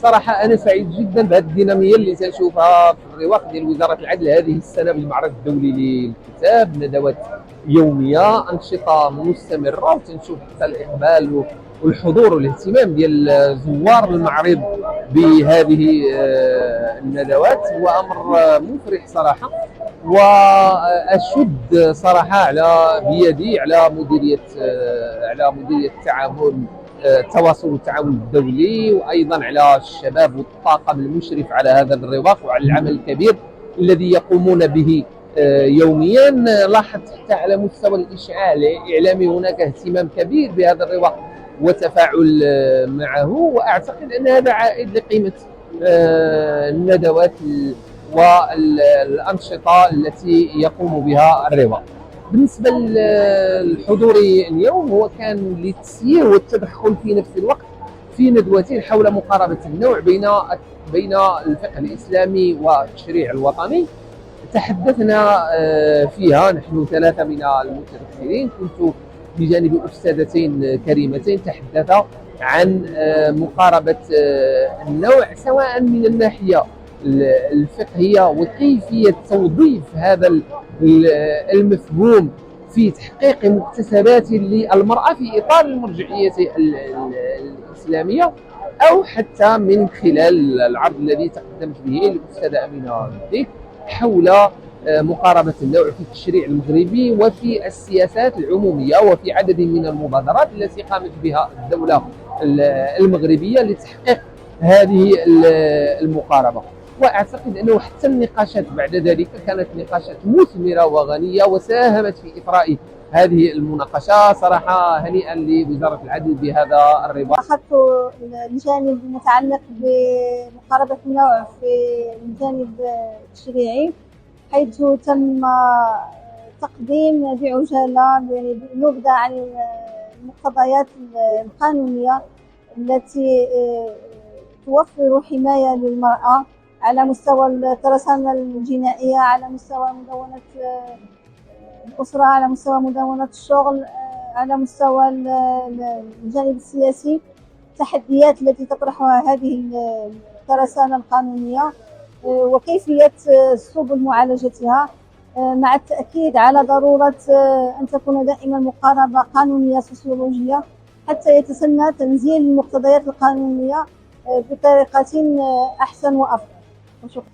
صراحة أنا سعيد جدا بهذه الدينامية اللي تنشوفها في الرواق ديال وزارة العدل هذه السنة بالمعرض الدولي للكتاب. ندوات يومية، أنشطة مستمرة، وتنشوف حتى الإقبال والحضور والاهتمام ديال زوار المعرض بهذه الندوات. هو أمر مفرح صراحة، وأشد صراحة على بيدي على مديرية التواصل والتعاون الدولي، وايضا على الشباب والطاقم المشرف على هذا الرواق وعلى العمل الكبير الذي يقومون به يوميا. لاحظت حتى على مستوى الاشعاع الاعلامي هناك اهتمام كبير بهذا الرواق وتفاعل معه، واعتقد ان هذا عائد لقيمه الندوات والانشطه التي يقوم بها الرواق. بالنسبه لحضوري اليوم هو كان للتسيير والتدخل في نفس الوقت في ندوتين حول مقاربه النوع بين الفقه الاسلامي والتشريع الوطني. تحدثنا فيها نحن ثلاثه من المتدخلين، كنت بجانب استاذتين كريمتين تحدثا عن مقاربه النوع سواء من الناحيه الفقهيه وكيفيه توظيف هذا المفهوم في تحقيق مكتسبات للمرأة في إطار المرجعية الإسلامية، أو حتى من خلال العرض الذي تقدمت به الأستاذة أمينة الديك حول مقاربة النوع في التشريع المغربي وفي السياسات العمومية وفي عدد من المبادرات التي قامت بها الدولة المغربية لتحقيق هذه المقاربة. واعتقد انه حتى النقاشات بعد ذلك كانت نقاشات مثمره وغنيه وساهمت في اثراء هذه المناقشه. صراحه هنيئا لوزاره العدل بهذا الرباط. اخذت الجانب المتعلق بمقاربه النوع في الجانب التشريعي، حيث تم تقديم بعجاله نبذه عن المقتضيات القانونيه التي توفر حمايه للمراه على مستوى الترسانة الجنائية، على مستوى مدونة الأسرة، على مستوى مدونة الشغل، على مستوى الجانب السياسي. التحديات التي تطرحها هذه الترسانة القانونية وكيفية سبل معالجتها، مع التأكيد على ضرورة أن تكون دائما مقاربة قانونية سوسيولوجية حتى يتسنى تنزيل المقتضيات القانونية بطريقة أحسن وأفضل. وشكرا.